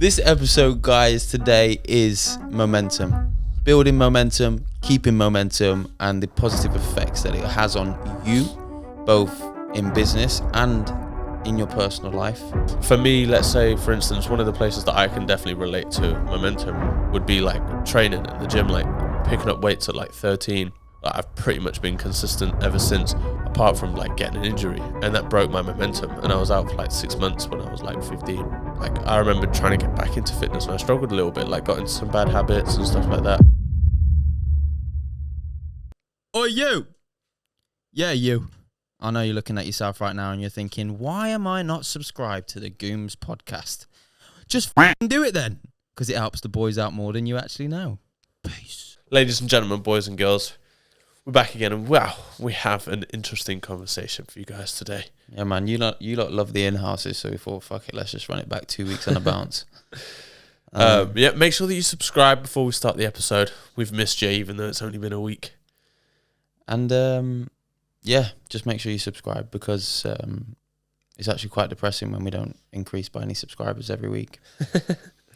This episode, guys, today is momentum. Building momentum, keeping momentum, and the positive effects that it has on you, both in business and in your personal life. For me, let's say, for instance, one of the places that I can definitely relate to momentum would be like training at the gym, like picking up weights at like 13. I've pretty much been consistent ever since, apart from like getting an injury, and that broke my momentum, and I was out for like 6 months when I was like 15. Like I remember trying to get back into fitness and I struggled a little bit, like got into some bad habits and stuff like that. Oh, you! Yeah, you. I know you're looking at yourself right now and you're thinking, why am I not subscribed to the Gooms Podcast? Just f***ing do it then, because it helps the boys out more than you actually know. Peace. Ladies and gentlemen, boys and girls, we're back again, and wow, we have an interesting conversation for you guys today. Yeah, man, you lot love the in-houses, so we thought, fuck it, let's just run it back 2 weeks on a bounce. Yeah, make sure that you subscribe before we start the episode. We've missed you, even though it's only been a week. And yeah, just make sure you subscribe, because it's actually quite depressing when we don't increase by any subscribers every week.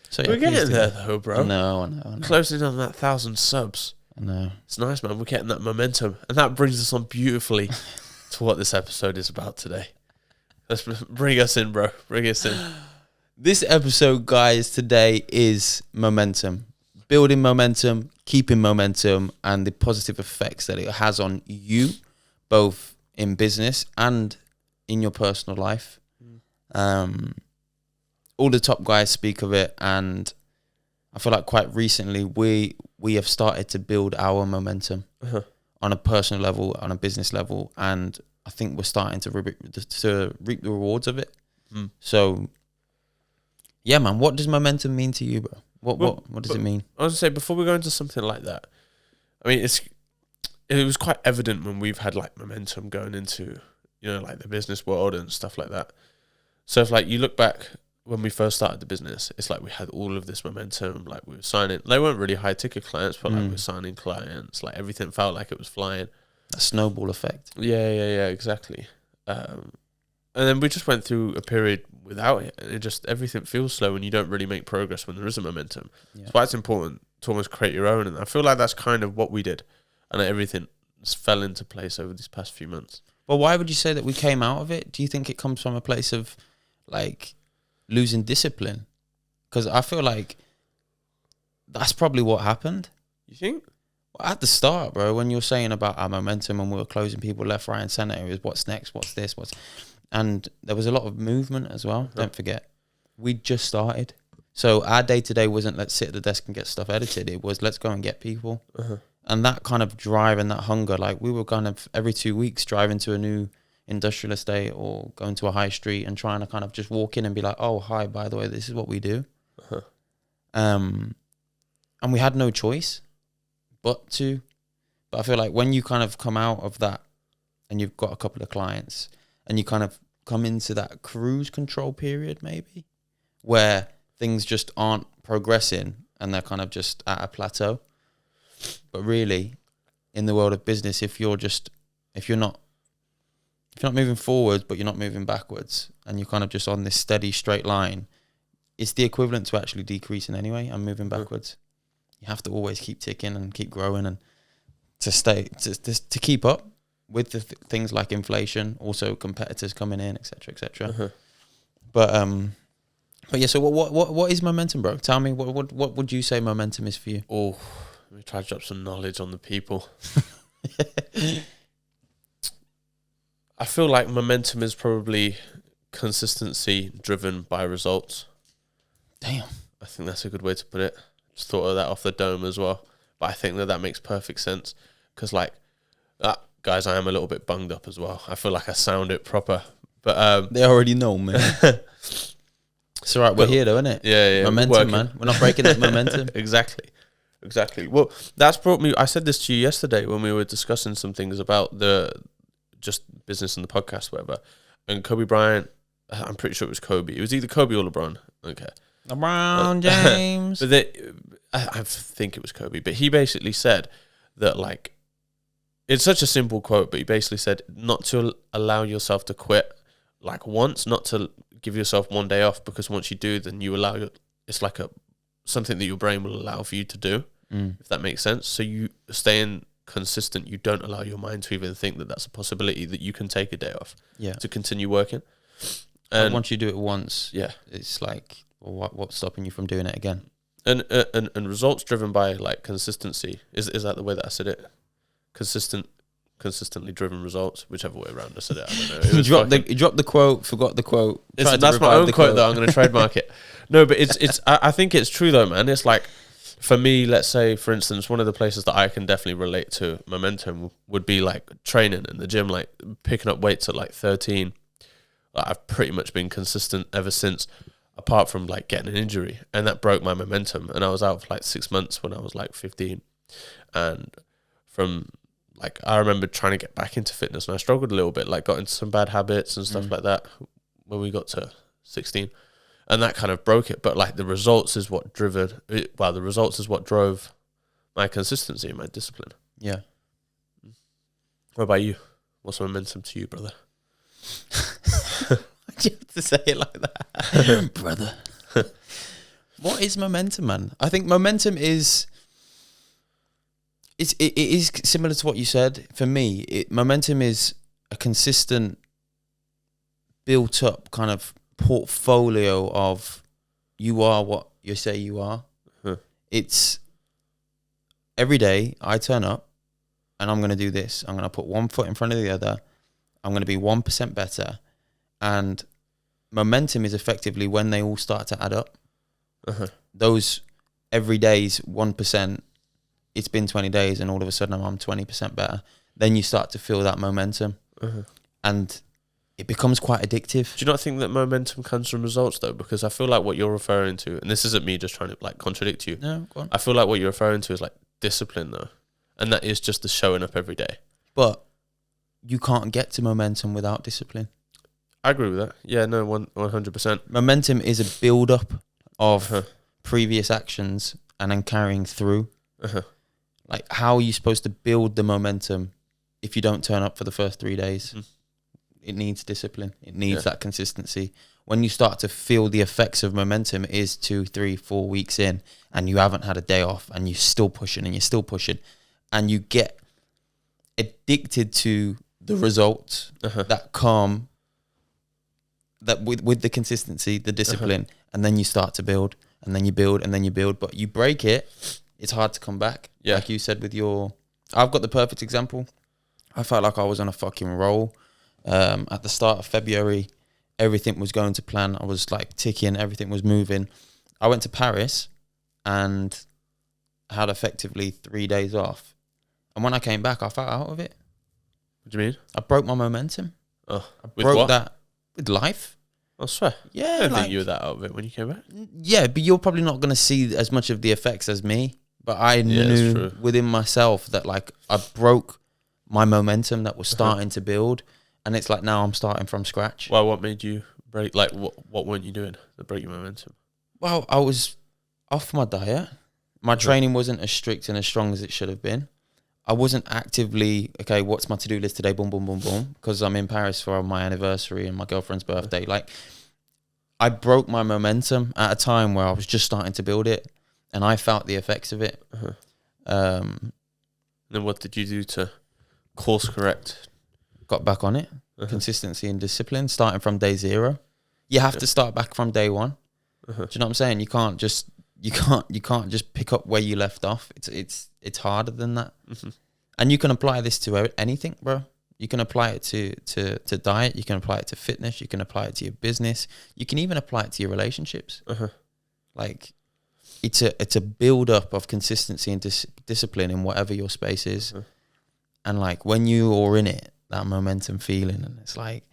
So yeah, we're getting there though, bro. I know. Closing on that 1,000 subs. I know. It's nice, man. We're getting that momentum, and that brings us on beautifully to what this episode is about today. Let's bring us in, bro. Bring us in. This episode, guys, today is momentum. Building momentum, keeping momentum, and the positive effects that it has on you, both in business and in your personal life. All the top guys speak of it, and I feel like quite recently we have started to build our momentum on a personal level, on a business level, and I think we're starting to reap the rewards of it. So, yeah, man, what does momentum mean to you, bro? What does it mean? I was going to say, before we go into something like that, I mean, it was quite evident when we've had like momentum going into, you know, like the business world and stuff like that. So if like you look back when we first started the business, it's like we had all of this momentum, like we were signing, they weren't really high ticket clients, but like we were signing clients, like everything felt like it was flying. A snowball effect. Yeah, exactly. And then we just went through a period without it, and everything feels slow, and you don't really make progress when there is a momentum. Yeah. That's why it's important to almost create your own, and I feel like that's kind of what we did, and everything fell into place over these past few months. Well, why would you say that we came out of it? Do you think it comes from a place of like losing discipline? Because I feel like that's probably what happened. You think? Well, at the start, bro, when you were saying about our momentum and we were closing people left, right and centre, it was what's next, what's this, and there was a lot of movement as well. Don't forget, we just started. So our day-to-day wasn't let's sit at the desk and get stuff edited. It was let's go and get people. And that kind of drive and that hunger, like we were kind of every 2 weeks driving to a new industrial estate or going to a high street and trying to kind of just walk in and be like, oh, hi, by the way, this is what we do. And we had no choice but I feel like when you kind of come out of that and you've got a couple of clients and you kind of come into that cruise control period maybe where things just aren't progressing and they're kind of just at a plateau. But really, in the world of business, if you're not moving forwards, but you're not moving backwards, and you're kind of just on this steady straight line, it's the equivalent to actually decreasing anyway and moving backwards. You have to always keep ticking and keep growing, and to keep up with the things like inflation, also competitors coming in, etc., etc. But yeah. So what is momentum, bro? Tell me what would you say momentum is for you? Oh, let me try to drop some knowledge on the people. I feel like momentum is probably consistency driven by results. Damn. I think that's a good way to put it. Just thought of that off the dome as well. But I think that makes perfect sense. Because like, guys, I am a little bit bunged up as well. I feel like I sound it proper. But they already know, man. It's all right. We're here though, isn't it? Yeah. Momentum, man. We're not breaking that momentum. Exactly. Well, that's brought me, I said this to you yesterday when we were discussing some things about the just business and the podcast, whatever. And Kobe Bryant, I'm pretty sure it was Kobe. It was either Kobe or LeBron. Okay. LeBron James. But I think it was Kobe. But he basically said that, like, it's such a simple quote, but he basically said not to allow yourself to quit, like, once, not to give yourself one day off, because once you do, then you allow it's like something that your brain will allow for you to do, if that makes sense. So you staying consistent, you don't allow your mind to even think that that's a possibility, that you can take a day off to continue working. And once you do it once, yeah, it's like, well, what's stopping you from doing it again? And results driven by like consistency, is that the way that I said it? Consistently driven results, whichever way around I said it. I don't know. You dropped the quote, forgot the quote. That's my own quote though. I'm going to trademark it. No, but it's. I think it's true though, man. It's like, for me, let's say, for instance, one of the places that I can definitely relate to momentum would be like training in the gym, like picking up weights at like 13. Like, I've pretty much been consistent ever since, apart from like getting an injury, and that broke my momentum. And I was out for like 6 months when I was like 15, and from like, I remember trying to get back into fitness, and I struggled a little bit, like got into some bad habits and stuff like that when we got to 16, and that kind of broke it. But like the results is what drove my consistency and my discipline. Yeah. What about you? What's momentum to you, brother? Why'd you have to say it like that? Brother. What is momentum, man? I think momentum is... It is similar to what you said. For me, momentum is a consistent, built-up kind of portfolio of you are what you say you are. It's every day I turn up and I'm going to do this. I'm going to put one foot in front of the other. I'm going to be 1% better. And momentum is effectively when they all start to add up. Those every day's 1%. It's been 20 days and all of a sudden I'm 20% better. Then you start to feel that momentum. And it becomes quite addictive. Do you not think that momentum comes from results though? Because I feel like what you're referring to, and this isn't me just trying to like contradict you. No, go on. I feel like what you're referring to is like discipline though. And that is just the showing up every day. But you can't get to momentum without discipline. I agree with that. Yeah, no, 100%. Momentum is a build-up of previous actions and then carrying through. Like, how are you supposed to build the momentum if you don't turn up for the first 3 days? It needs discipline. It needs that consistency. When you start to feel the effects of momentum is 2, 3, 4 weeks in and you haven't had a day off and you're still pushing and you get addicted to the results that come that with the consistency, the discipline, and then you start to build, and then you build, and then you build, but you break it, it's hard to come back. Like you said I've got the perfect example. I felt like I was on a fucking roll. At the start of February, everything was going to plan. I was like ticking, everything was moving. I went to Paris and had effectively 3 days off. And when I came back, I felt out of it. What do you mean? I broke my momentum. I broke that with life. I swear. Yeah. I don't think you were that out of it when you came back. Yeah, but you're probably not going to see as much of the effects as me. But I knew within myself that like I broke my momentum that was starting to build. And it's like now I'm starting from scratch. Well, what made you break? Like, what weren't you doing to break your momentum? Well, I was off my diet. My training wasn't as strict and as strong as it should have been. I wasn't actively, okay, what's my to-do list today? Boom, boom, boom, boom. Because I'm in Paris for my anniversary and my girlfriend's birthday. Like, I broke my momentum at a time where I was just starting to build it. And I felt the effects of it. Then what did you do to course correct? Got back on it. Consistency and discipline, starting from day 0. You have to start back from day 1. Do you know what I'm saying? You can't just pick up where you left off. It's harder than that. And you can apply this to anything, bro. You can apply it to diet. You can apply it to fitness. You can apply it to your business. You can even apply it to your relationships. Like, it's a build up of consistency and discipline in whatever your space is. And like when you are in it, that momentum feeling, and it's like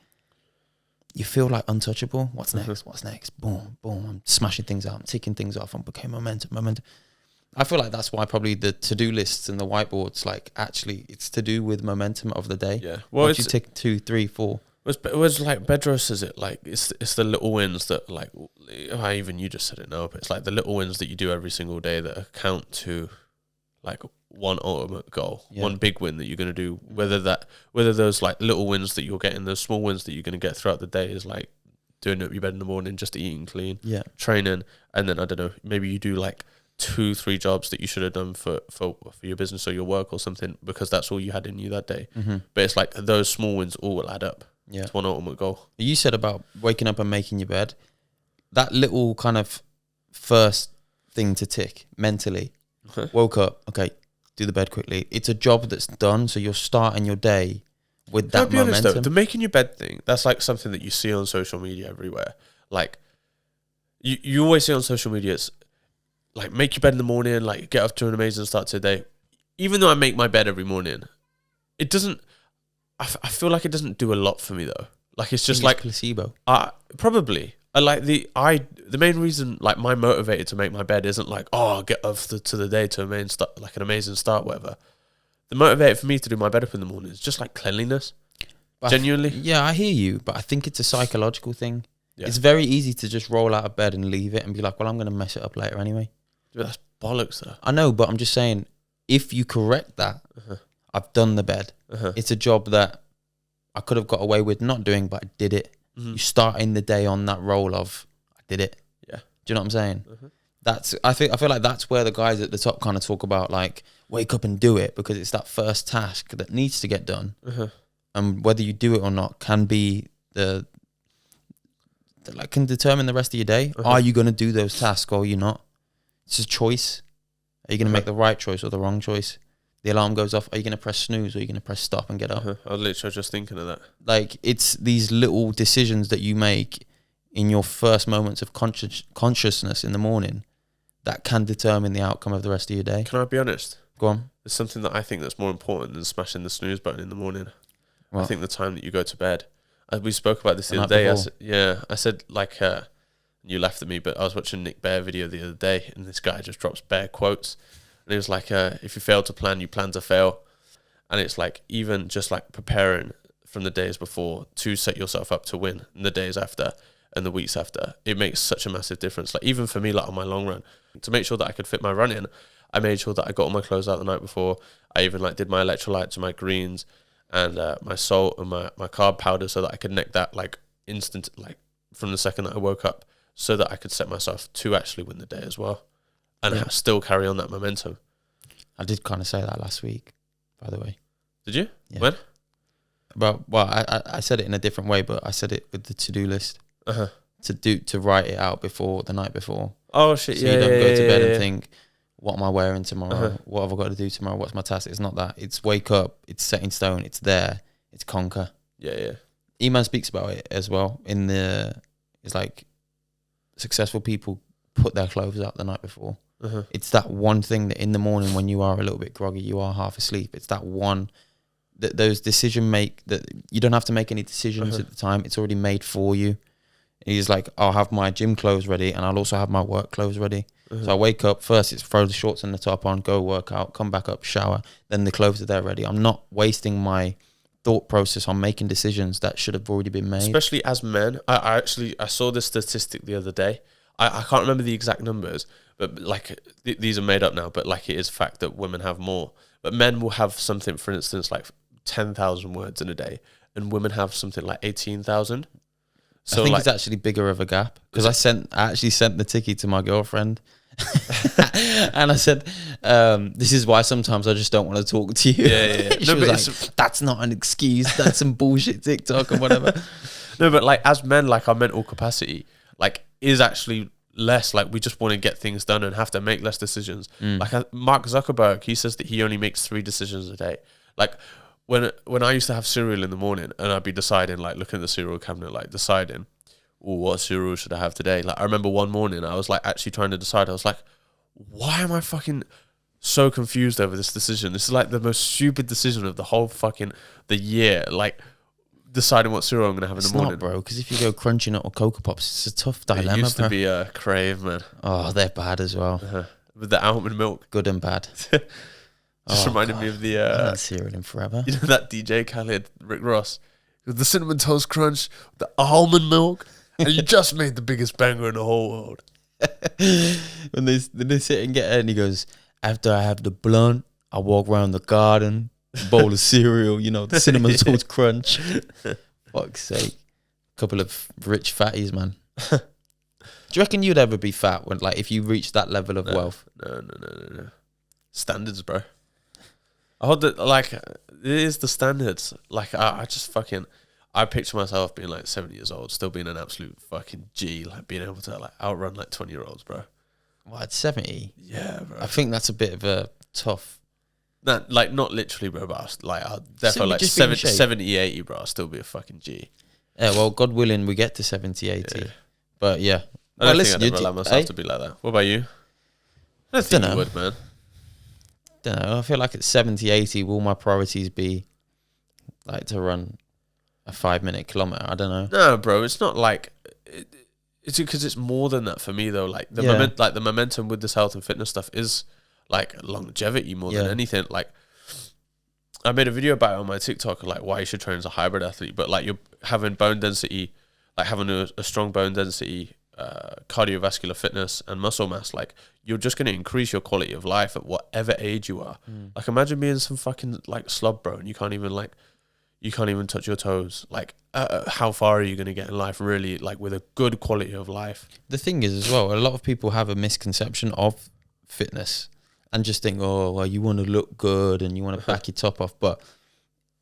you feel like untouchable. What's next? What's next? Boom, boom. I'm smashing things out. I'm ticking things off. I'm becoming momentum. I feel like that's why probably the to-do lists and the whiteboards, like actually it's to do with momentum of the day. Yeah. Well, once you tick 2, 3, 4. It was like Bedros says it, like it's the little wins that like, even you just said it now, but it's like the little wins that you do every single day that account to like one ultimate goal, one big win that you're going to do, whether those like little wins that you're getting, those small wins that you're going to get throughout the day is like doing up your bed in the morning, just eating clean, Yeah. training, and then I don't know, maybe you do like 2-3 jobs that you should have done for your business or your work or something because that's all you had in you that day. Mm-hmm. But it's like those small wins all will add up. Yeah. It's one ultimate goal. You said about waking up and making your bed. That little kind of first thing to tick mentally. Okay. Woke up, okay, do the bed quickly. It's a job that's done, so you're starting your day with that Be honest momentum. though, the making your bed thing, that's like something that you see on social media everywhere. Like, you always see on social media, it's like, make your bed in the morning, like, get up to an amazing start to the day. Even though I make my bed every morning, it doesn't, I feel like it doesn't do a lot for me though. Like, it's just like placebo. Probably. The main reason, like, my motivator to make my bed isn't like, oh, I'll get up to the day to an amazing start, whatever. The motivator for me to do my bed up in the morning is just like cleanliness. But Genuinely. Yeah, I hear you, but I think it's a psychological thing. Yeah. It's very easy to just roll out of bed and leave it and be like, well, I'm going to mess it up later anyway. But that's bollocks though. I know, but I'm just saying, if you correct that, I've done the bed. It's a job that I could have got away with not doing, but I did it. You starting the day on that roll of, I did it. Yeah. Do you know what I'm saying? I feel like that's where the guys at the top kind of talk about, like, wake up and do it, because it's that first task that needs to get done. And whether you do it or not can be can determine the rest of your day. Are you going to do those tasks or are you not? It's a choice. Are you going to make the right choice or the wrong choice? The alarm goes off. Are you going to press snooze or are you going to press stop and get up? I was literally just thinking of that. Like, it's these little decisions that you make in your first moments of consciousness in the morning that can determine the outcome of the rest of your day. Can I be honest? Go on. There's something that I think that's more important than smashing the snooze button in the morning. What? I think the time that you go to bed. We spoke about this the other day. I said like, you laughed at me, but I was watching Nick Bear video the other day, and this guy just drops Bear quotes, and it was like, if you fail to plan, you plan to fail. And it's like, even just like preparing from the days before to set yourself up to win in the days after and the weeks after, it makes such a massive difference. Like, even for me, like on my long run, to make sure that I could fit my run in, I made sure that I got all my clothes out the night before. I even like did my electrolytes and my greens and my salt and my carb powder so that I could neck that like instant, like from the second that I woke up, so that I could set myself to actually win the day as well and still carry on that momentum. I did kind of say that last week, by the way. Did you? Yeah. When? I said it in a different way, but I said it with the to-do list. To write it out before the night before. Oh shit! So you don't go to bed and think, what am I wearing tomorrow? What have I got to do tomorrow? What's my task? It's not that. It's wake up. It's set in stone. It's there. It's conquer. Yeah. Iman speaks about it as well. It's like successful people put their clothes out the night before. It's that one thing that in the morning when you are a little bit groggy, you are half asleep. It's that one that those that you don't have to make any decisions at the time. It's already made for you. He's like, I'll have my gym clothes ready and I'll also have my work clothes ready. So I wake up, first it's throw the shorts and the top on, go work out, come back up, shower, then the clothes are there ready. I'm not wasting my thought process on making decisions that should have already been made. Especially as men. I saw this statistic the other day. I can't remember the exact numbers, but like these are made up now, but like it is a fact that women have more. But men will have something, for instance, like 10,000 words in a day, and women have something like 18,000. So I think like, it's actually bigger of a gap, because I actually sent the ticky to my girlfriend and I said, this is why sometimes I just don't want to talk to you. Yeah. She was like, that's not an excuse, that's some bullshit TikTok or whatever. No, but like as men, like our mental capacity like is actually less. Like we just want to get things done and have to make less decisions. Like Mark Zuckerberg, he says that he only makes 3 decisions a day. Like when I used to have cereal in the morning and I'd be deciding, like looking at the cereal cabinet, like deciding, oh, what cereal should I have today? Like I remember one morning I was like actually trying to decide. I was like, why am I fucking so confused over this decision? This is like the most stupid decision of the whole fucking the year. Like deciding what cereal I'm gonna have in the morning. It's not, bro, because if you go Crunchy Nut or Cocoa Pops, it's a tough dilemma. It used to be a Crave, man. Oh, they're bad as well. With the almond milk, good and bad. Just reminded me of the I haven't cereal in forever. You know that DJ Khaled, Rick Ross, with the Cinnamon Toast Crunch, the almond milk, and you just made the biggest banger in the whole world. When they sit and get it, and he goes, after I have the blunt, I walk around the garden, bowl of cereal, you know, the Cinnamon Toast Crunch. Fuck's sake. Couple of rich fatties, man. Do you reckon you'd ever be fat when, like, if you reach that level of wealth? No. Standards, bro. I hold it like it is the standards. Like I just fucking, I picture myself being like 70 years old, still being an absolute fucking G, like being able to like outrun like 20-year-olds, bro. What, at 70? Yeah, bro. I think that's a bit of a tough. No, like not literally, bro, but I'll definitely like 70, 80, bro. I'll still be a fucking G. Yeah, well, God willing, we get to 70, 80. Yeah. But yeah. I don't think I'd ever allow myself to be like that. What about you? I don't think you would, man. Don't know. I feel like at 70, 80, will my priorities be like to run a 5-minute kilometer? I don't know. No, bro, it's not like it's because it's more than that for me though. Like the momentum with this health and fitness stuff is like longevity more than anything. Like I made a video about it on my TikTok, like why you should train as a hybrid athlete, but like you're having bone density, like having a strong bone density, cardiovascular fitness and muscle mass, like you're just going to increase your quality of life at whatever age you are. Like imagine being some fucking like slob, bro, and you can't even touch your toes. Like how far are you going to get in life really, like with a good quality of life? The thing is as well, a lot of people have a misconception of fitness and just think, oh well, you want to look good and you want to back your top off, but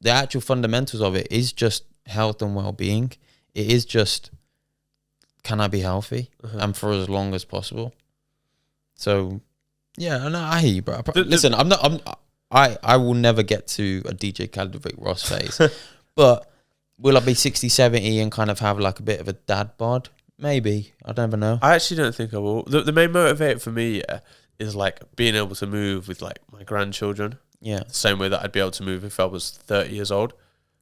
the actual fundamentals of it is just health and well-being. It is just, can I be healthy and for as long as possible? So, yeah, no, I hear you, bro. Listen, I will never get to a DJ Khaled Rick Ross phase, but will I be 60, 70 and kind of have like a bit of a dad bod? Maybe. I don't even know. I actually don't think I will. The main motivator for me, is like being able to move with like my grandchildren. Yeah. The same way that I'd be able to move if I was 30 years old.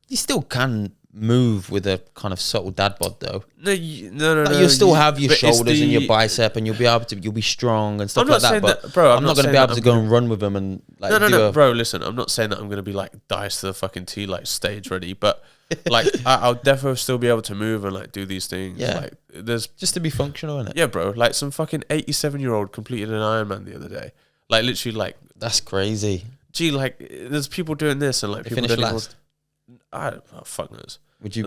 You still can move with a kind of subtle dad bod though. No. You'll still have your shoulders and your bicep, and you'll be strong and stuff like that. But bro, I'm not going to be able to go and run with them and like. No, bro. Listen, I'm not saying that I'm going to be like dice to the fucking T, like stage ready, but like I'll definitely still be able to move and like do these things. Yeah. Like there's just to be functional, innit? Yeah, bro. Like some fucking 87-year-old completed an Ironman the other day. Like literally, like that's crazy. Gee, like there's people doing this and like they people finish last. I don't know, fuck knows. Would you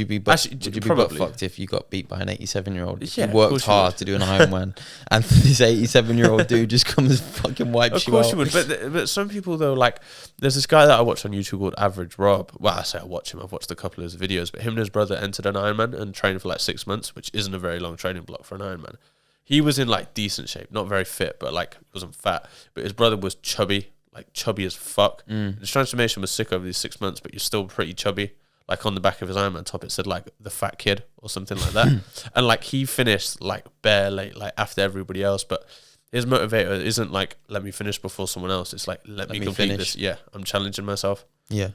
be butt fucked if you got beat by an 87-year-old? Yeah, you worked hard to do an Ironman, and this 87-year-old dude just comes and fucking wipes you out. Of course you would, but some people though, like there's this guy that I watch on YouTube called Average Rob. Well, I say I watch him. I've watched a couple of his videos, but him and his brother entered an Ironman and trained for like 6 months, which isn't a very long training block for an Ironman. He was in like decent shape, not very fit, but like wasn't fat. But his brother was chubby, like chubby as fuck. His transformation was sick over these 6 months, but you're still pretty chubby. Like on the back of his Ironman top, it said like the fat kid or something like that. And like he finished like bare late, like after everybody else. But his motivator isn't like, let me finish before someone else. It's like, let me complete this. Yeah, I'm challenging myself. Yeah.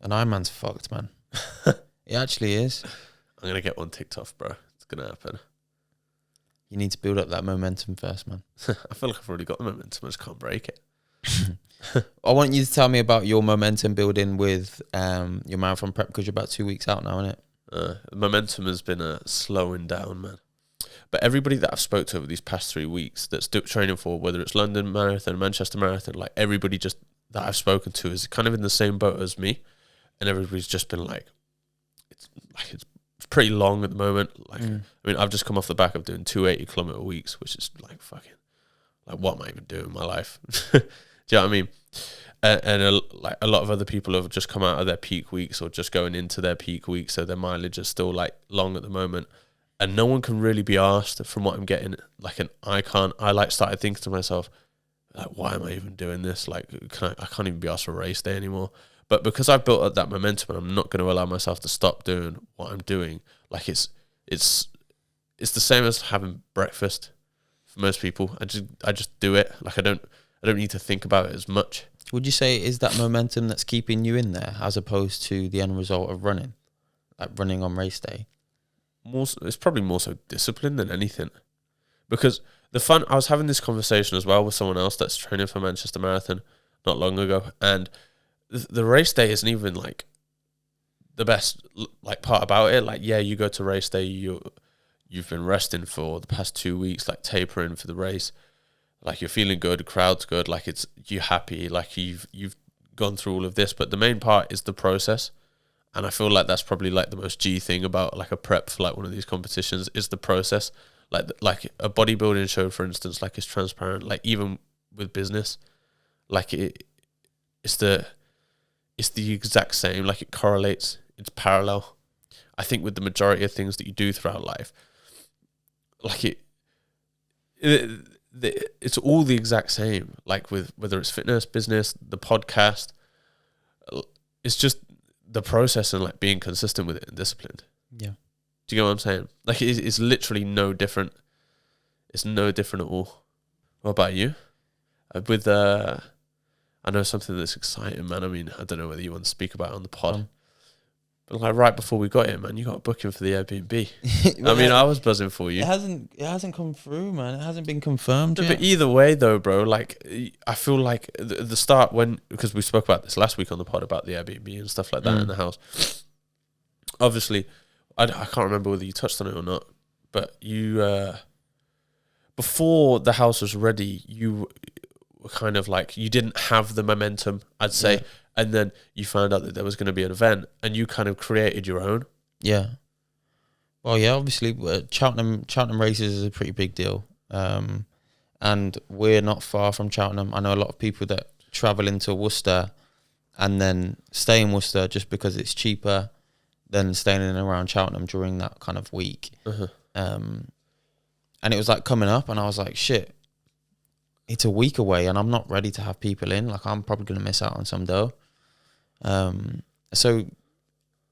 An Ironman's fucked, man. It actually is. I'm going to get one ticked off, bro. It's going to happen. You need to build up that momentum first, man. I feel like I've already got the momentum. I just can't break it. I want you to tell me about your momentum building with your marathon prep, because you're about 2 weeks out now, isn't it? Momentum has been slowing down, man. But everybody that I've spoke to over these past 3 weeks that's training for, whether it's London Marathon, Manchester Marathon, like everybody just that I've spoken to is kind of in the same boat as me, and everybody's just been like, it's pretty long at the moment. Like, I mean, I've just come off the back of doing 280-kilometer weeks, which is like fucking, like what am I even doing in my life? Do you know what I mean? And a lot of other people have just come out of their peak weeks or just going into their peak weeks, so their mileage is still like long at the moment. And no one can really be asked, from what I'm getting, like I started thinking to myself, like, why am I even doing this? Like, I can't even be asked for a race day anymore. But because I've built up that momentum and I'm not going to allow myself to stop doing what I'm doing, like it's the same as having breakfast for most people. I just do it. Like I don't need to think about it as much. Would you say is that momentum that's keeping you in there as opposed to the end result of running, like running on race day? It's probably more so discipline than anything, because I was having this conversation as well with someone else that's training for Manchester Marathon not long ago, and the race day isn't even like the best like part about it. Like, yeah, you go to race day, you've been resting for the past 2 weeks, like tapering for the race. Like you're feeling good, the crowd's good, like you're happy, like you've gone through all of this. But the main part is the process. And I feel like that's probably like the most G thing about like a prep for like one of these competitions is the process. Like a bodybuilding show, for instance, like it's transparent. Like even with business, like it's the exact same. Like it correlates. It's parallel. I think with the majority of things that you do throughout life, like it's all the exact same. Like with whether it's fitness, business, the podcast, it's just the process and like being consistent with it and disciplined. Yeah. Do you get what I'm saying? Like it's literally no different. It's no different at all. What about you? With I know something that's exciting, man. I mean, I don't know whether you want to speak about it on the pod. But like right before we got here, man, you got a booking for the Airbnb. I mean, I was buzzing for you. It hasn't come through, man. It hasn't been confirmed yet. But either way, though, bro, like I feel like the start because we spoke about this last week on the pod about the Airbnb and stuff like that in the house. Obviously, I can't remember whether you touched on it or not, but you before the house was ready, you were kind of like you didn't have the momentum, I'd say. Yeah. And then you found out that there was going to be an event, and you kind of created your own. Yeah. Well, yeah, obviously, Cheltenham races is a pretty big deal. And we're not far from Cheltenham. I know a lot of people that travel into Worcester and then stay in Worcester just because it's cheaper than staying in and around Cheltenham during that kind of week. And it was like coming up, and I was like, shit, it's a week away, and I'm not ready to have people in. Like, I'm probably going to miss out on some dough. So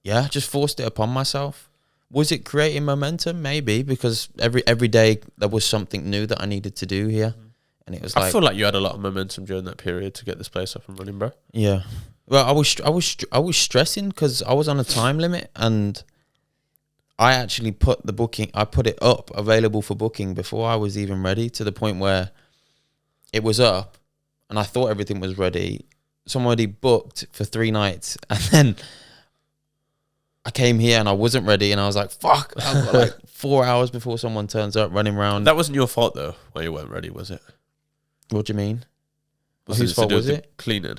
yeah, just forced it upon myself. Was it creating momentum? Maybe, because every day there was something new that I needed to do here. And it was I feel like you had a lot of momentum during that period to get this place up and running, bro. Yeah. Well, I was stressing because I was on a time limit, and I actually put it up available for booking before I was even ready, to the point where it was up and I thought everything was ready. Somebody booked for 3 nights, and then I came here and I wasn't ready, and I was like, fuck, I've got like 4 hours before someone turns up running around. That wasn't your fault though, when you weren't ready, was it? What do you mean? Whose fault was it? Cleaning.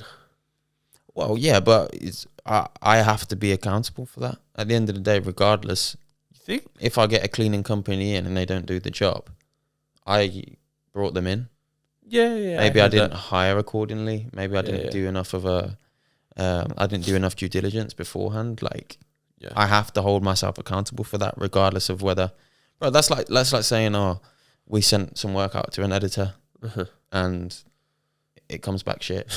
Well, yeah, but I have to be accountable for that. At the end of the day, regardless, you think? If I get a cleaning company in and they don't do the job, I brought them in. Yeah. Maybe I didn't hire accordingly. Maybe I didn't do enough of I didn't do enough due diligence beforehand. Like, I have to hold myself accountable for that, regardless of whether. Bro, that's like saying, oh, we sent some work out to an editor, and it comes back shit.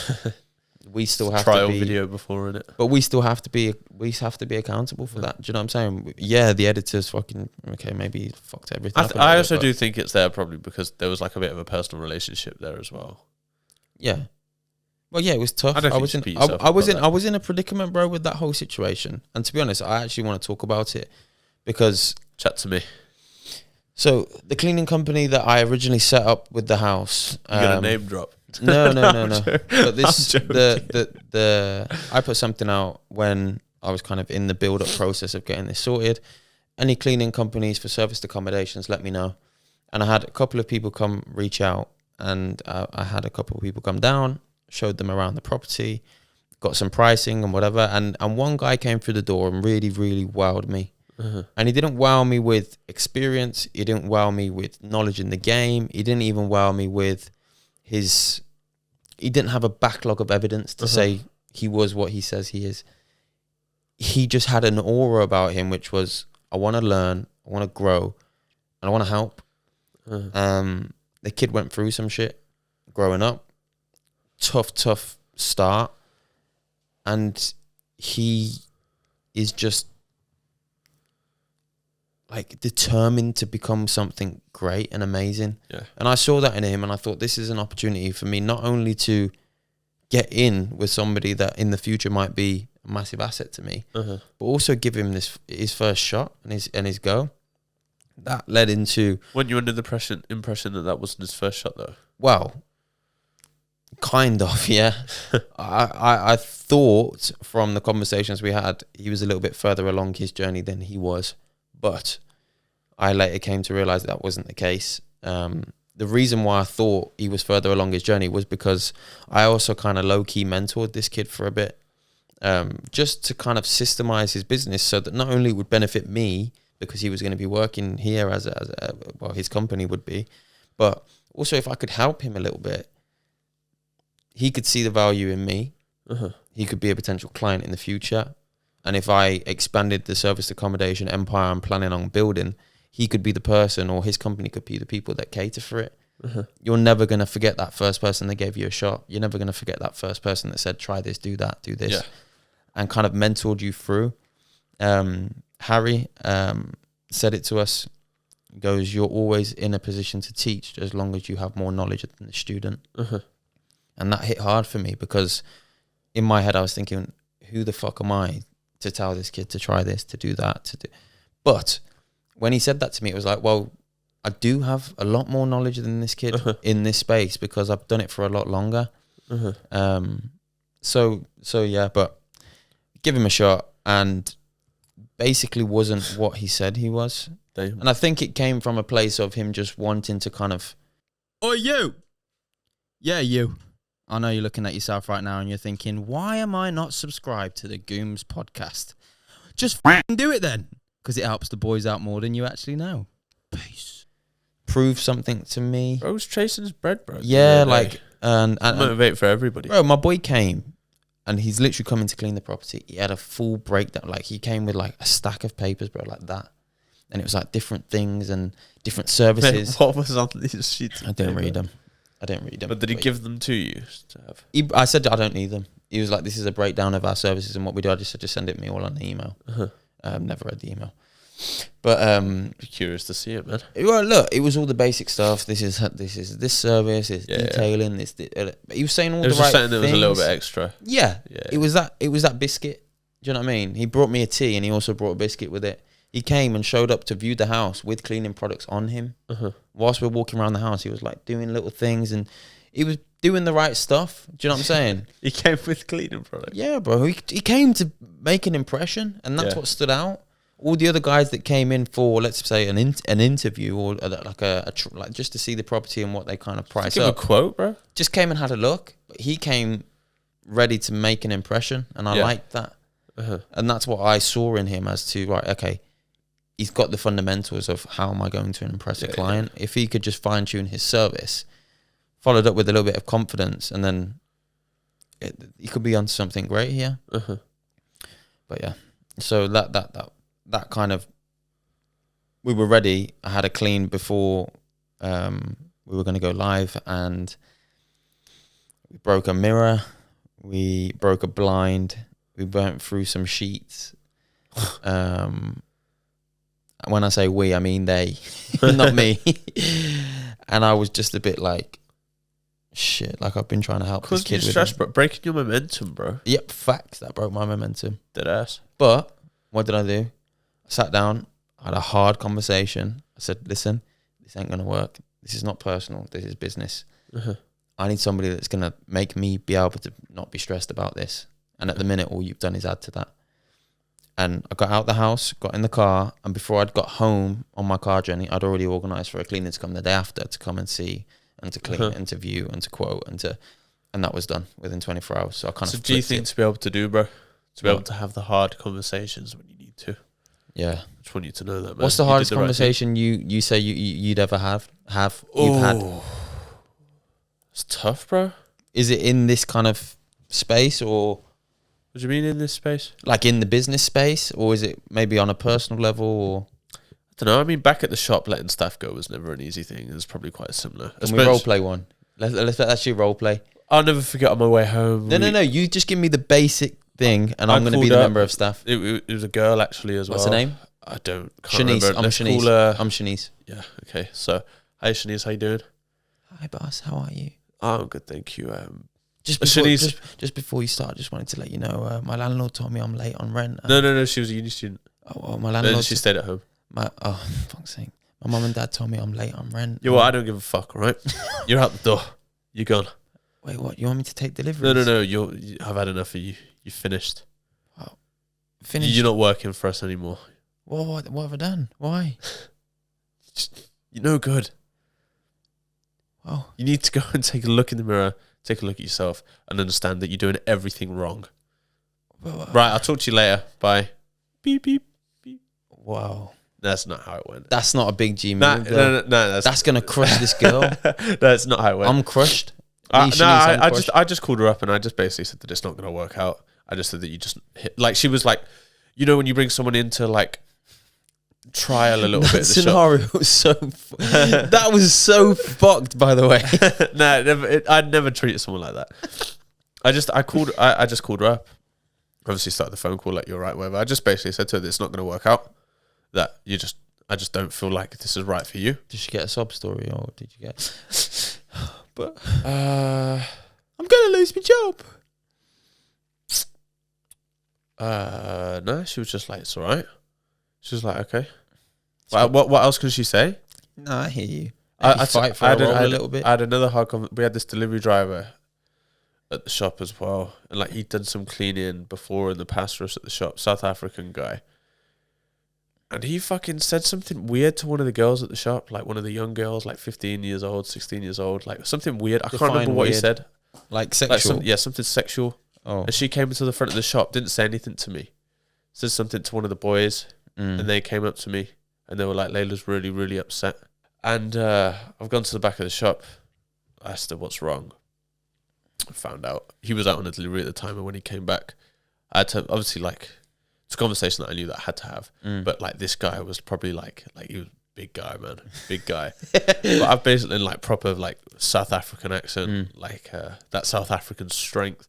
We still have trial to be, video before, innit? But we have to be accountable for that. Do you know what I'm saying? Yeah, the editor's fucking okay. Maybe he fucked everything up. I also do think it's there probably because there was like a bit of a personal relationship there as well. Yeah. Well, yeah, it was tough. I was in a predicament, bro, with that whole situation. And to be honest, I actually want to talk about it because chat to me. So the cleaning company that I originally set up with the house, you got a name drop. No. But this I put something out when I was kind of in the build-up process of getting this sorted. Any cleaning companies for serviced accommodations, let me know. And I had a couple of people come reach out, and I had a couple of people come down, showed them around the property, got some pricing and whatever. And one guy came through the door and really, really wowed me. And he didn't wow me with experience. He didn't wow me with knowledge in the game. He didn't even wow me with he didn't have a backlog of evidence to say he was what he says he is. He just had an aura about him, which was, I want to learn, I want to grow, and I want to help. The kid went through some shit growing up. Tough start. And he is just like determined to become something great and amazing. Yeah. And I saw that in him, and I thought, this is an opportunity for me not only to get in with somebody that in the future might be a massive asset to me, but also give him his first shot and his go. That led into... Weren't you under the impression that wasn't his first shot though? Well, kind of, yeah. I thought from the conversations we had, he was a little bit further along his journey than he was. But I later came to realize that wasn't the case. The reason why I thought he was further along his journey was because I also kind of low-key mentored this kid for a bit. just to kind of systemize his business so that not only it would benefit me because he was going to be working here as well, his company would be, but also if I could help him a little bit, he could see the value in me. He could be a potential client in the future. And if I expanded the service accommodation empire I'm planning on building, he could be the person, or his company could be the people that cater for it. You're never going to forget that first person that gave you a shot. You're never going to forget that first person that said, try this, do that, do this, and kind of mentored you through. Harry said it to us. He goes, you're always in a position to teach as long as you have more knowledge than the student. And that hit hard for me because in my head I was thinking, who the fuck am I to tell this kid to try this, to do that, to do. But when he said that to me, it was like, well, I do have a lot more knowledge than this kid in this space because I've done it for a lot longer. So yeah, but give him a shot, and basically wasn't what he said he was. Damn. And I think it came from a place of him just wanting to kind of, oh, you. Yeah, you. I know you're looking at yourself right now and you're thinking, why am I not subscribed to the Gooms Podcast? Just do it then, because it helps the boys out more than you actually know. Peace. Prove something to me. Bro's chasing his bread, bro. Yeah, like... and motivate for everybody. Bro, my boy came and he's literally coming to clean the property. He had a full breakdown. Like, he came with like a stack of papers, bro, like that. And it was like different things and different services. What was on these sheets? I didn't read them. But did he give them to you to have? I said I don't need them. He was like, this is a breakdown of our services and what we do. I just said, just send it me all on the email. Never read the email. But be curious to see it, man. Well, look, it was all the basic stuff. This is this service, this detailing, this. He was saying all the right things. It was just something that was a little bit extra. Yeah. It was that biscuit. Do you know what I mean? He brought me a tea and he also brought a biscuit with it. He came and showed up to view the house with cleaning products on him. Whilst we're walking around the house, he was like doing little things and he was doing the right stuff. Do you know what I'm saying? He came with cleaning products. Yeah, bro. He came to make an impression, and that's what stood out. All the other guys that came in for, let's say, an interview or like just to see the property and what they kind of price up. Give a quote, bro. Just came and had a look. But he came ready to make an impression, and I liked that. And that's what I saw in him as to, right, okay, he's got the fundamentals of how am I going to impress a client. If he could just fine tune his service, followed up with a little bit of confidence, and then he could be onto something great here. But yeah, so that kind of, we were ready. I had a clean before we were going to go live, and we broke a mirror, we broke a blind, we burnt through some sheets. When I say we, I mean they, not me. And I was just a bit like, shit, like I've been trying to help this kid with stress, bro. Breaking your momentum, bro. Yep, facts. That broke my momentum. Dead ass. But what did I do? I sat down, had a hard conversation. I said, listen, this ain't going to work. This is not personal. This is business. I need somebody that's going to make me be able to not be stressed about this. And at the minute, all you've done is add to that. And I got out the house, got in the car, and before I'd got home on my car journey, I'd already organised for a cleaner to come the day after to come and see and to clean and to view and to quote and that was done within 24 hours. So I kind of. So do you think to be able to do, bro, to be able to have the hard conversations when you need to? Yeah, I just want you to know that, man. What's the hardest conversation you say you'd ever have? You've had? It's tough, bro. Is it in this kind of space or? What do you mean in this space? Like in the business space, or is it maybe on a personal level? Or I don't know. I mean, back at the shop, letting staff go was never an easy thing. It was probably quite similar. Can we role play one? Let's actually role play. I'll never forget on my way home. No. You just give me the basic thing, and I'm going to be the member of staff. It was a girl actually as well. What's her name? I can't Shanice. remember. I'm Shanice. I'm Shanice. Yeah. Okay. So, hi Shanice, how you doing? Hi boss, how are you? Oh, I'm good, thank you. Just before you start, I just wanted to let you know my landlord told me I'm late on rent. No, she was a uni student. Oh, my landlord. Then she stayed at home. Fuck's sake. My mum and dad told me I'm late on rent. Yeah, well, I don't give a fuck, all right? You're out the door. You're gone. Wait, what? You want me to take deliveries? No. I've had enough of you. You finished. Oh, finished? You're not working for us anymore. What have I done? Why? You're no good. Oh. You need to go and take a look in the mirror, take a look at yourself, and understand that you're doing everything wrong. Right, I'll talk to you later. Bye. Beep, beep, beep. Wow. That's not how it went. That's not a big G move. No, that's going to crush this girl. That's not how it went. I'm crushed. I just called her up and I just basically said that it's not going to work out. I just said that you just hit, like, she was like, you know, when you bring someone in to like trial a little bit. That scenario was so. That was so fucked. By the way, I'd never treated someone like that. I just called her up. Obviously, started the phone call like, you're right, whatever. I just basically said to her that it's not going to work out. That I just don't feel like this is right for you. Did she get a sob story or did you get? But I'm gonna lose my job. No, she was just like, it's all right. She was like, okay. What else can she say? No, I hear you. I fight for a little bit. I had another hard conversation. We had this delivery driver at the shop as well, and like he'd done some cleaning before in the past for us at the shop. South African guy, and he fucking said something weird to one of the girls at the shop, like one of the young girls, like 15 years old, 16 years old, like something weird. I can't remember what he said. Like sexual? Like something sexual. Oh. And she came into the front of the shop, didn't say anything to me. Said something to one of the boys, and they came up to me, and they were like, Layla's really, really upset. And I've gone to the back of the shop. I asked her, what's wrong? I found out. He was out on a delivery at the time, and when he came back, I had to, obviously, like, it's a conversation that I knew that I had to have. But, like, this guy was probably, like he was a big guy, man. Big guy. But I've basically, like, proper, like, South African accent, like, that South African strength.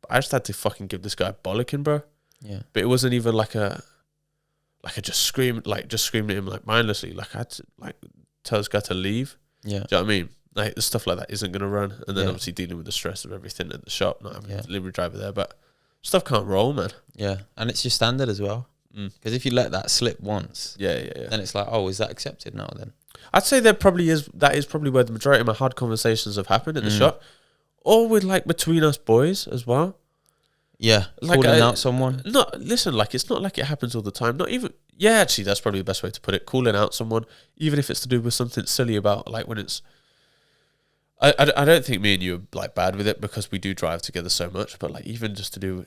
But I just had to fucking give this guy a bollocking, bro. Yeah. But it wasn't even like a just screamed at him, like, mindlessly. Like, I had to, like, tell this guy to leave. Yeah. Do you know what I mean? Like, the stuff like that isn't going to run. And then obviously dealing with the stress of everything at the shop, not having a delivery driver there. But stuff can't roll, man. Yeah. And it's your standard as well. Because if you let that slip once, then it's like, oh, is that accepted now then? I'd say that is probably where the majority of my hard conversations have happened at the shop. Or with, like, between us boys as well. Yeah. Like, calling out someone. No, listen, like, it's not like it happens all the time. Not even, actually, that's probably the best way to put it. Calling out someone, even if it's to do with something silly about, like, when it's, I don't think me and you are, like, bad with it because we do drive together so much, but, like, even just to do,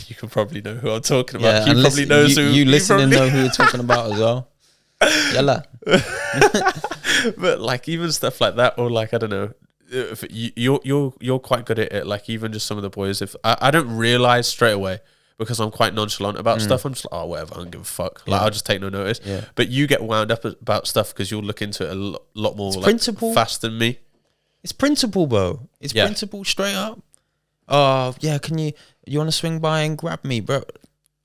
you can probably know who I'm talking about. Yeah, he probably knows who. You listen and know who you're talking about as well. Yalla. But, like, even stuff like that, or, like, I don't know, you're quite good at it. Like, even just some of the boys, if I don't realize straight away because I'm quite nonchalant about stuff, I'm just like, oh, whatever, I don't give a fuck. Like, I'll just take no notice. Yeah. But you get wound up about stuff because you'll look into it a lot more, like, principle fast than me. It's principle, bro. It's principle straight up. Oh, yeah, you want to swing by and grab me, bro?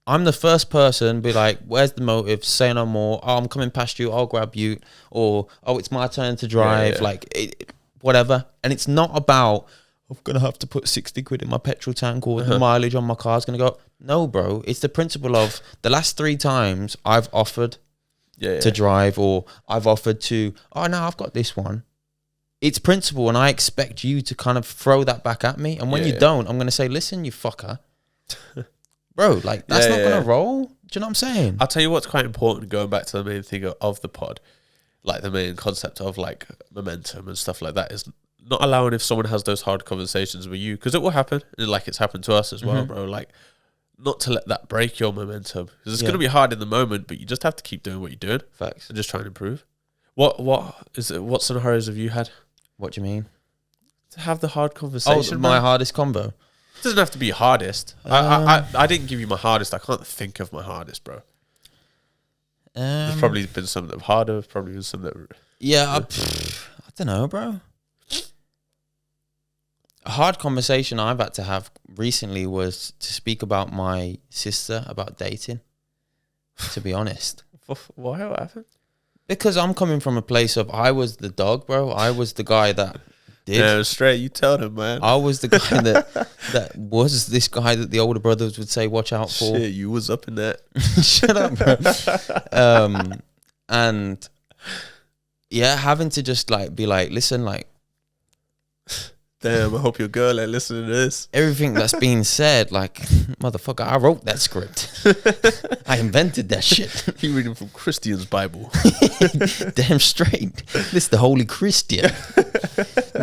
I'm the first person be like, where's the motive? Say no more. Oh, I'm coming past you. I'll grab you. Or, oh, it's my turn to drive. Like, whatever. And it's not about, I'm going to have to put 60 quid in my petrol tank or the mileage on my car is going to go. No, bro. It's the principle of the last 3 times I've offered to drive, or I've offered to, oh, no, I've got this one. It's principle, and I expect you to kind of throw that back at me. And when you don't, I'm going to say, listen, you fucker. Bro, like, that's not going to roll. Do you know what I'm saying? I'll tell you what's quite important, going back to the main thing of the pod, like the main concept of, like, momentum and stuff like that, is not allowing, if someone has those hard conversations with you, because it will happen, and, like, it's happened to us as well, bro, like, not to let that break your momentum, because it's going to be hard in the moment, but you just have to keep doing what you're doing. Facts. And just try and improve. What scenarios have you had? What do you mean? To have the hard conversation. Oh, my hardest combo. It doesn't have to be hardest. I didn't give you my hardest. I can't think of my hardest, bro. There's probably been some that are harder. Probably been some that. I don't know, bro. A hard conversation I've had to have recently was to speak about my sister, about dating. To be honest. Why? What happened? Because I'm coming from a place of, I was the dog, bro. I was the guy that did. Yeah, straight. You tell him, man. I was the guy that was this guy that the older brothers would say, watch out for. Shit, you was up in that. Shut up, bro. And yeah, having to just, like, be like, listen, like, damn, I hope your girl ain't listening to this. Everything that's being said, like, motherfucker, I wrote that script. I invented that shit. You reading from Christian's Bible. Damn straight. This is the Holy Christian.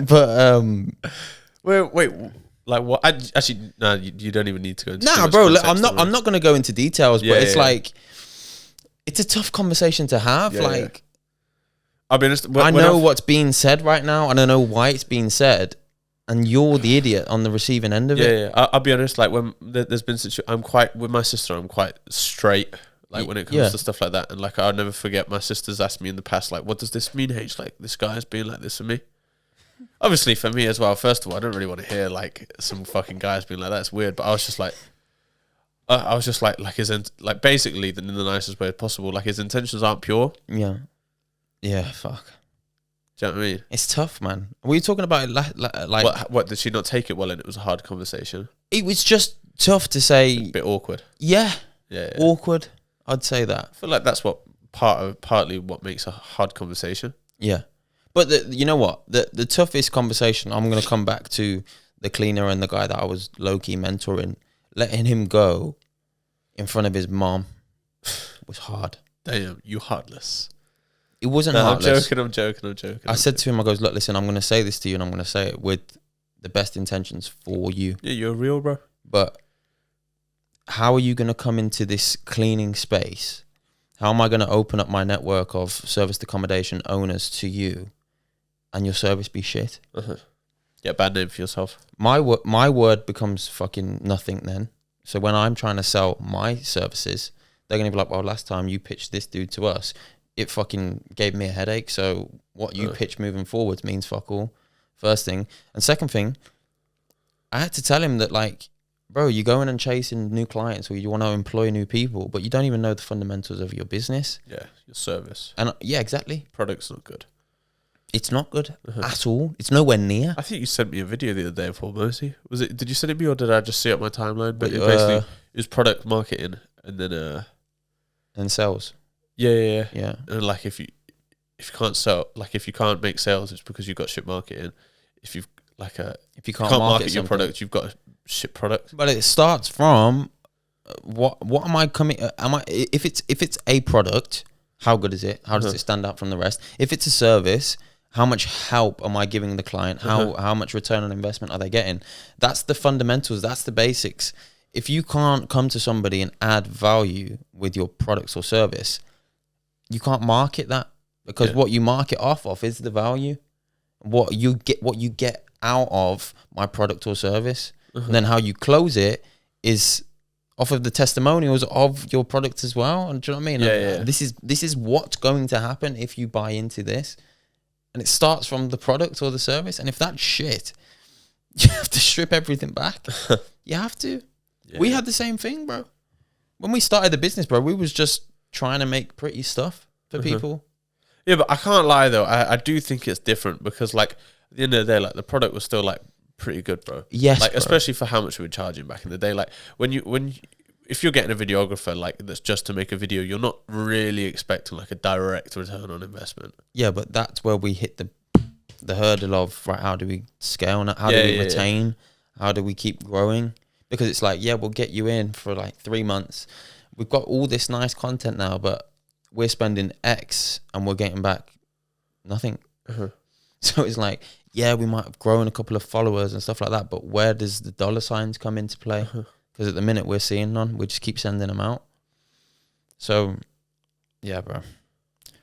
But wait. Like what? Actually, no, you don't even need to go into. Nah, bro, look, I'm not going to go into details, but it's like, it's a tough conversation to have. I'll be honest. I know what's being said right now, and I know why it's being said, and you're the idiot on the receiving end of it. Yeah. I'll be honest. Like when there's been with my sister, I'm quite straight. Like when it comes to stuff like that, and like I'll never forget my sister's asked me in the past, like, what does this mean, H? Like this guy's being like this for me. Obviously for me as well. First of all, I don't really want to hear like some fucking guys being like that. It's weird, but I was just like, like basically in the nicest way possible. Like his intentions aren't pure. Yeah. Fuck. Do you know what I mean? It's tough, man. Were you talking about it like what did she not take it well? And it was a hard conversation. It was just tough to say. A bit awkward. Yeah. Awkward. I'd say that. I feel like that's what partly what makes a hard conversation. Yeah. But you know what? The toughest conversation, I'm going to come back to the cleaner and the guy that I was low-key mentoring. Letting him go in front of his mom was hard. Damn, you heartless. It wasn't heartless. I'm joking. I said to him, I goes, look, listen, I'm going to say this to you, and I'm going to say it with the best intentions for you. Yeah, you're real, bro. But how are you going to come into this cleaning space? How am I going to open up my network of serviced accommodation owners to you, and your service be shit? Yeah, bad name for yourself. My word becomes fucking nothing then. So when I'm trying to sell my services, they're going to be like, well, last time you pitched this dude to us, it fucking gave me a headache. So what you pitch moving forwards means fuck all. First thing. And second thing, I had to tell him that, like, bro, you're going and chasing new clients, or you want to employ new people, but you don't even know the fundamentals of your business. Yeah, your service. And yeah, exactly. Product's not good. It's not good at all. It's nowhere near. I think you sent me a video the other day for Mercy. Was it? Did you send it me, or did I just see it on my timeline? But it was product marketing, and then and sales. Yeah. And like if you can't sell, like if you can't make sales, it's because you've got shit marketing. If you can't market your product, you've got a shit product. But it starts from what am I coming? If it's a product, how good is it? How does it stand out from the rest? If it's a service, how much help am I giving the client? How much return on investment are they getting? That's the fundamentals. That's the basics. If you can't come to somebody and add value with your products or service, you can't market that, because what you market off of is the value. What you get out of my product or service. And then how you close it is off of the testimonials of your product as well. And do you know what I mean? Yeah. This is what's going to happen if you buy into this. And it starts from the product or the service. And if that's shit, you have to strip everything back. You have to. Yeah. We had the same thing, bro. When we started the business, bro, we was just trying to make pretty stuff for people. Yeah, but I can't lie though. I do think it's different, because like at the end of the day, like the product was still like pretty good, bro. Yes, like bro. Especially for how much we were charging back in the day. Like if you're getting a videographer like that's just to make a video, you're not really expecting like a direct return on investment. Yeah, but that's where we hit the hurdle of, right, how do we scale now? How do we retain? How do we keep growing? Because it's like, we'll get you in for like 3 months. We've got all this nice content now, but we're spending X and we're getting back nothing. So it's like, we might have grown a couple of followers and stuff like that, but where does the dollar signs come into play? Because at the minute we're seeing none. We just keep sending them out. So, yeah, bro.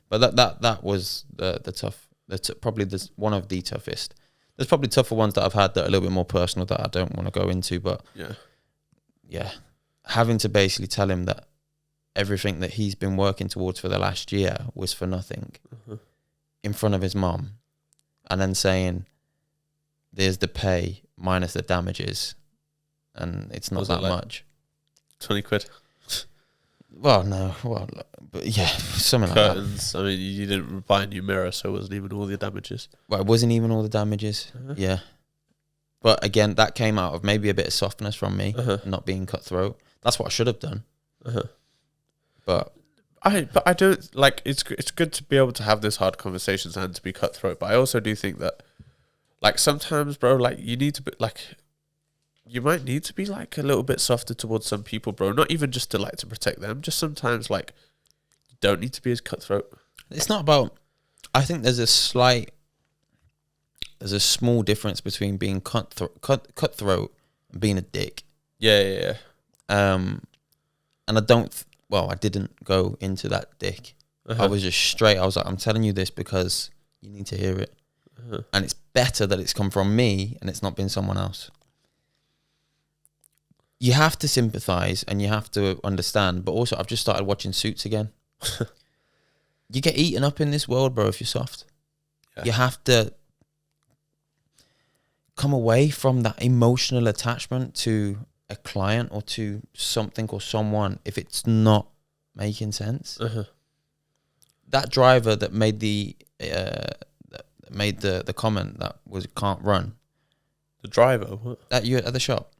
But that was the tough. Probably one of the toughest. There's probably tougher ones that I've had that are a little bit more personal that I don't want to go into. But yeah, having to basically tell him that everything that he's been working towards for the last year was for nothing in front of his mom, and then saying, there's the pay minus the damages, and it's not that much. 20 quid. Well, no. Well, but yeah, something Curtains. like that. I mean, you didn't buy a new mirror, so it wasn't even all the damages. Well, it wasn't even all the damages. Yeah. But again, that came out of maybe a bit of softness from me, not being cutthroat. That's what I should have done. But I don't like. It's good to be able to have these hard conversations and to be cutthroat. But I also do think that, like, sometimes, bro, like you need to be like, you might need to be like a little bit softer towards some people, bro. Not even just to protect them. Just sometimes, like, you don't need to be as cutthroat. It's not about. I think there's a slight there's a small difference between being cutthroat and being a dick. Yeah. And I don't. I didn't go into that dick. I was just straight. I was like, I'm telling you this because you need to hear it, and it's better that it's come from me and it's not been someone else. You have to sympathize and you have to understand, but also I've just started watching Suits again. You get eaten up in this world, bro, if you're soft. Yeah. You have to come away from that emotional attachment to a client or to something or someone if it's not making sense. That driver that made the comment that was can't run. The driver? What? At you at the shop.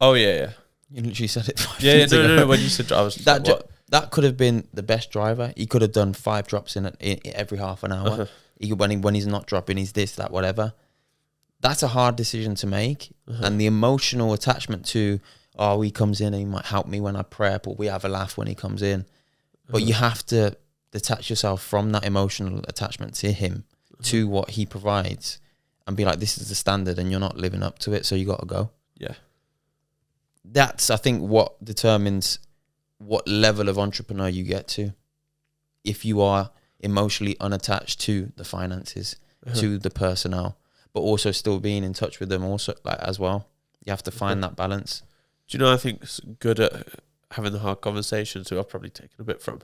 Oh yeah. You literally said it 5 minutes ago. No. When you said I was that could have been the best driver. He could have done 5 drops in every half an hour. When he's not dropping, he's this, that, whatever. That's a hard decision to make, and the emotional attachment to, he comes in and he might help me when I prep, or we have a laugh when he comes in. But you have to detach yourself from that emotional attachment to him, to what he provides, and be like, this is the standard, and you're not living up to it, so you got to go. Yeah. That's, I think, what determines what level of entrepreneur you get to. If you are emotionally unattached to the finances, to the personnel, but also still being in touch with them also as well. You have to find that balance. Do you know, I think it's good at having the hard conversations, who I've probably taken a bit from.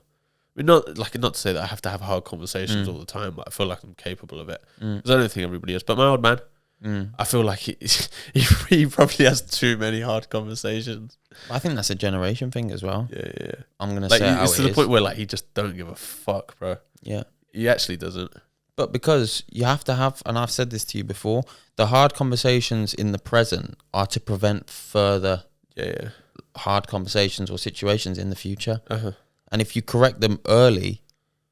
I mean, not to say that I have to have hard conversations all the time, but I feel like I'm capable of it. Because I don't think everybody is. But my old man, I feel like he probably has too many hard conversations. I think that's a generation thing as well. Yeah. I'm going to say it's to the point where he just don't give a fuck, bro. Yeah. He actually doesn't. But because you have to have, and I've said this to you before, the hard conversations in the present are to prevent further hard conversations or situations in the future. And if you correct them early,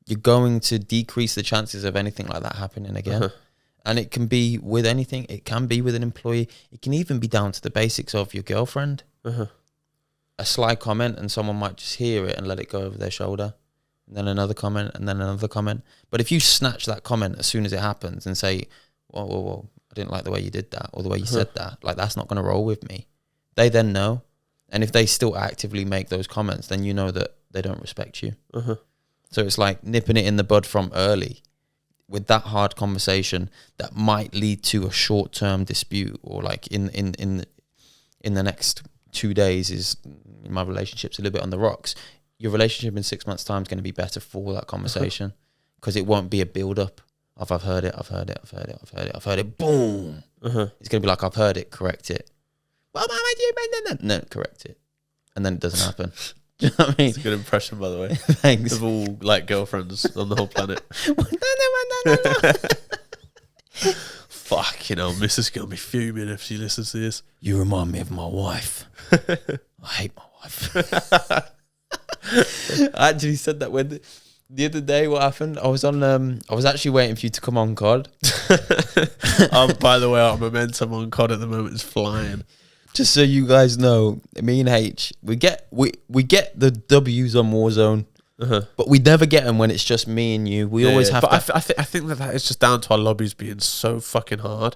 you're going to decrease the chances of anything like that happening again. And it can be with anything. It can be with an employee. It can even be down to the basics of your girlfriend. A sly comment and someone might just hear it and let it go over their shoulder. And then another comment and then another comment. But if you snatch that comment as soon as it happens and say, whoa, I didn't like the way you did that or the way you said that, that's not going to roll with me. They then know. And if they still actively make those comments, then you know that they don't respect you. So it's like nipping it in the bud from early with that hard conversation that might lead to a short-term dispute, or in the next 2 days is my relationship's a little bit on the rocks. Your relationship in 6 months' time is going to be better for that conversation, because it won't be a build-up of I've heard it, boom. It's going to be like, I've heard it, correct it. Well, no, correct it. And then it doesn't happen. Do you know what I mean? It's a good impression, by the way. Thanks. Of all girlfriends on the whole planet. No. Fuck, Mrs. gonna be fuming if she listens to this. You remind me of my wife. I hate my wife. I actually said that when the other day. What happened? I was actually waiting for you to come on COD. By the way, our momentum on COD at the moment is flying. Just so you guys know, me and H, we get the W's on Warzone, but we never get them when it's just me and you. We always have. But I think that is just down to our lobbies being so fucking hard.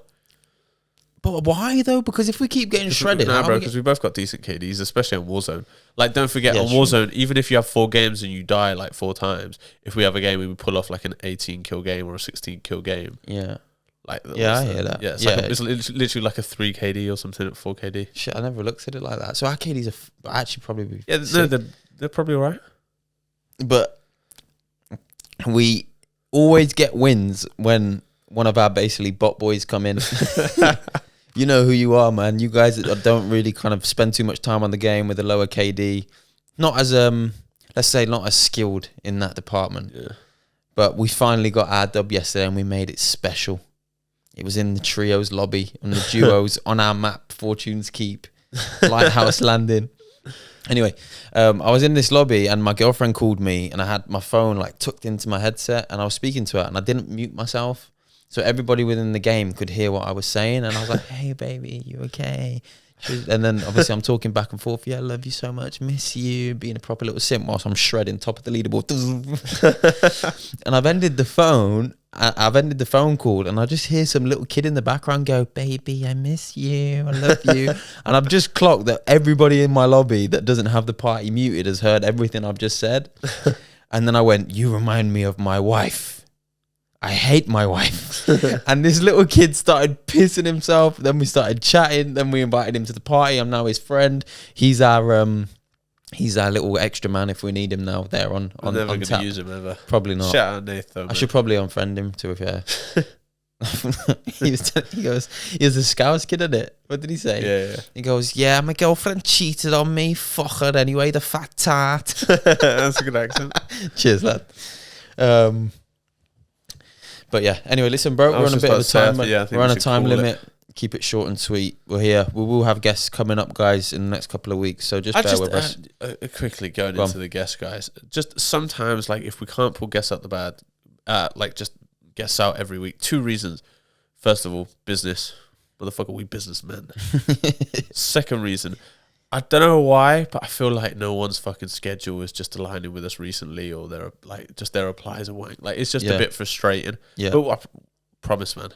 But why though? Because if we keep getting shredded, bro, because we both got decent KDs, especially on Warzone. Don't forget, on Warzone, even if you have 4 games and you die 4 times, if we have a game we would pull off an 18 kill game or a 16 kill game. Yeah. I hear that. Yeah, it's literally a 3 KD or something at 4 KD. Shit, I never looked at it like that. So our KDs are actually probably they're probably alright. But we always get wins when one of our basically bot boys come in. You know who you are, man. You guys don't really kind of spend too much time on the game with a lower KD. Not as let's say not as skilled in that department. Yeah. But we finally got our dub yesterday and we made it special. It was in the trios lobby and the duos on our map, Fortune's Keep, Lighthouse Landing. Anyway, I was in this lobby and my girlfriend called me and I had my phone tucked into my headset and I was speaking to her and I didn't mute myself. So everybody within the game could hear what I was saying. And I was like, hey, baby, you okay? And then obviously I'm talking back and forth. Yeah, I love you so much. Miss you. Being a proper little simp whilst I'm shredding top of the leaderboard. And I've ended the phone I've ended the phone call and I just hear some little kid in the background go, "Baby, I miss you. I love you." And I've just clocked that everybody in my lobby that doesn't have the party muted has heard everything I've just said. And then I went, "You remind me of my wife. I hate my wife." And this little kid started pissing himself. Then we started chatting. Then we invited him to the party. I'm now his friend. He's our little extra man if we need him now. There on never on going tap. to use him ever. Probably not. Shout out Nath though. I should probably unfriend him to be fair. He goes, he was a Scouse kid, isn't it? What did he say? Yeah. He goes, "Yeah, my girlfriend cheated on me. Fuck her anyway, the fat tart." That's a good accent. Cheers, lad. But yeah, anyway, listen, bro, we're on a bit of a time. We're on a time limit. Keep it short and sweet. We're here. We will have guests coming up, guys, in the next couple of weeks. So just bear with us. Quickly going into the guests, guys. Just sometimes, like, if we can't pull guests out the bag, like, just guests out every week. 2 reasons. First of all, business. Motherfucker, we businessmen. Second reason, I don't know why, but I feel like no one's fucking schedule is just aligning with us recently, or their replies are wank. Like, it's just a bit frustrating. Yeah. But I promise, man.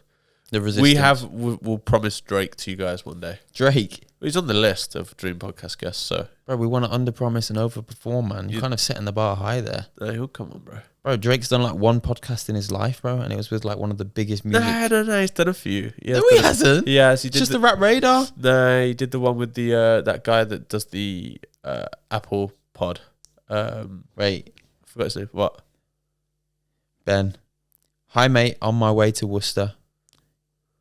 The resistance. We'll promise Drake to you guys one day. Drake? He's on the list of Dream Podcast guests, so. Bro, we want to under-promise and over-perform, man. You're kind of setting the bar high there. No, come on, bro. Bro, Drake's done like 1 podcast in his life, bro, and it was with like one of the biggest music. No, he's done a few. No, he hasn't. Yes, he did. Just the Rap Radar? No, he did the one with the that guy that does the Apple pod. Wait. I forgot his name. What? Ben. "Hi, mate. On my way to Worcester.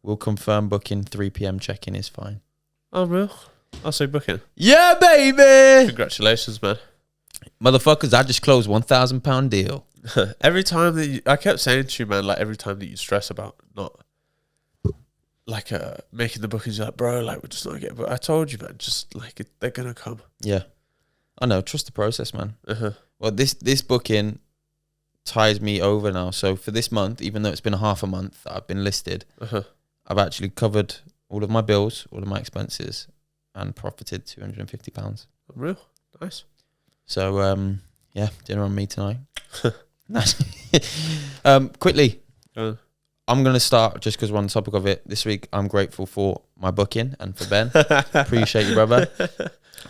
We'll confirm booking. 3 p.m. check-in is fine." Oh, real? I'll say booking. Yeah, baby! Congratulations, man. Motherfuckers, I just closed £1,000 deal. Every time that I kept saying to you, man, like, every time that you stress about not, like, making the bookings, you're like, bro, like, we're just not getting, but I told you, man, just, like, they're going to come. Yeah. I know. Trust the process, man. Uh-huh. Well, this booking ties me over now. So for this month, even though it's been a half a month that I've been listed, I've actually covered all of my bills, all of my expenses, and profited £250. Real? Nice. So, yeah, dinner on me tonight. Quickly, I'm going to start, just because we're on the topic of it, this week. I'm grateful for my booking and for Ben. Appreciate you, brother.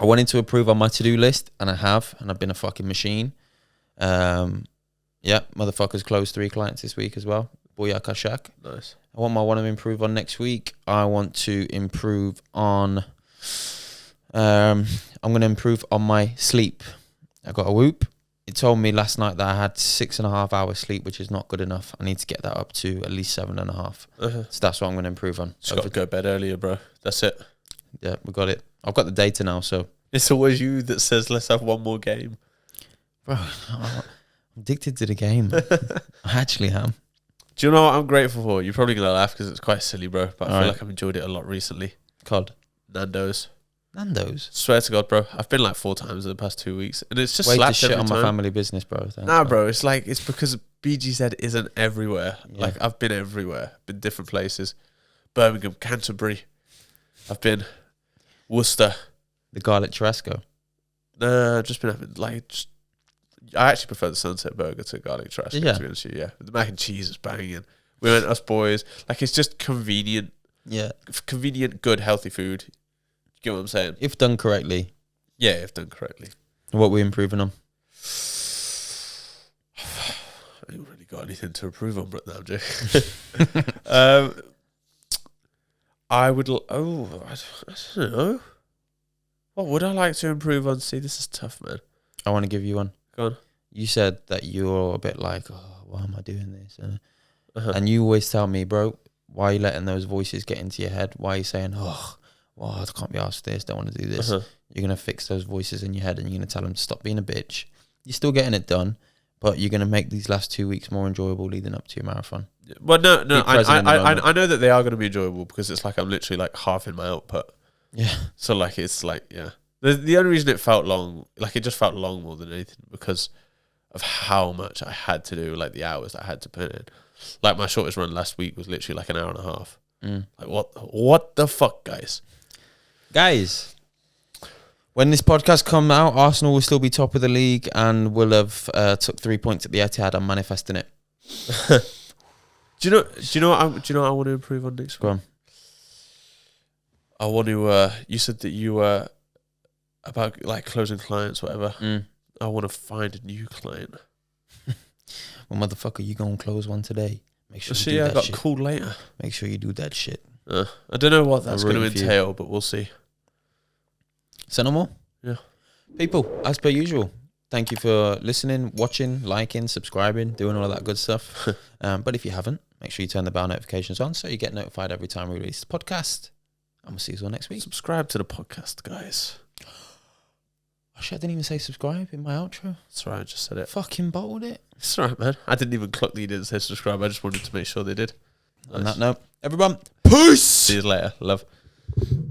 I wanted to approve on my to-do list, and I have, and I've been a fucking machine. Yeah, motherfuckers closed 3 clients this week as well. Booyaka Shack. Nice. I want to improve on next week. I want to improve on... I'm going to improve on my sleep. I got a Whoop. It told me last night that I had 6.5 hours sleep, which is not good enough. I need to get that up to at least 7.5. So that's what I'm going to improve on. Just got to go to bed earlier, bro. That's it. Yeah, we got it. I've got the data now, so... It's always you that says, let's have one more game. Bro, I'm addicted to the game. I actually am. Do you know what I'm grateful for? You're probably going to laugh because it's quite silly, bro. But I feel like I've enjoyed it a lot recently. COD. Nando's. Swear to God, bro. I've been like 4 times in the past 2 weeks. And it's just slapped slapped shit every on time. my family business, bro. Thanks, nah, bro. It's like, it's because BGZ isn't everywhere. Yeah. Like, I've been everywhere. Been different places. Birmingham, Canterbury. I've been Worcester. The garlic churrasco. Nah, I've just been having, like, I actually prefer the Sunset Burger to garlic churrasco, to be honest with you, yeah. The mac and cheese is banging. We went, us boys. Like, it's just convenient. Yeah. Convenient, good, healthy food. You get what I'm saying? If done correctly. Yeah, if done correctly. What are we improving on? I ain't really got anything to improve on, but now, Jay. I would... I don't know. What would I like to improve on? See, this is tough, man. I want to give you one. Go on. You said that you're a bit like, oh, why am I doing this? And you always tell me, bro, why are you letting those voices get into your head? Why are you saying, oh, well, I can't be asked this, don't want to do this. You're going to fix those voices in your head and you're going to tell them to stop being a bitch. You're still getting it done, but you're going to make these last 2 weeks more enjoyable leading up to your marathon. Well, no, I know that they are going to be enjoyable because it's like I'm literally like half in my output. Yeah. So like, it's like, yeah. The only reason it felt long, like it just felt long more than anything because of how much I had to do, like the hours I had to put in. Like my shortest run last week was literally like an hour and a half. Like what the fuck, guys? Guys, when this podcast comes out, Arsenal will still be top of the league and will have took 3 points at the Etihad. I'm manifesting it. Do you know what I want to improve on next week? Go on. I want to. You said that you were about like closing clients, whatever. I want to find a new client. Well, motherfucker, you gonna close one today? Make sure See, you do I that got shit. called later. Make sure you do that shit. I don't know what that's going to rooting for you. entail, but we'll see. So no more? Yeah. People, as per usual, thank you for listening, watching, liking, subscribing, doing all of that good stuff. But if you haven't, make sure you turn the bell notifications on so you get notified every time we release the podcast. And we'll see you all next week. Subscribe to the podcast, guys. Oh shit, I didn't even say subscribe in my outro. That's right, I just said it. Fucking bottled it. It's alright, man. I didn't even clock that you didn't say subscribe. I just wanted to make sure they did. On that note, everyone, peace! See you later. Love.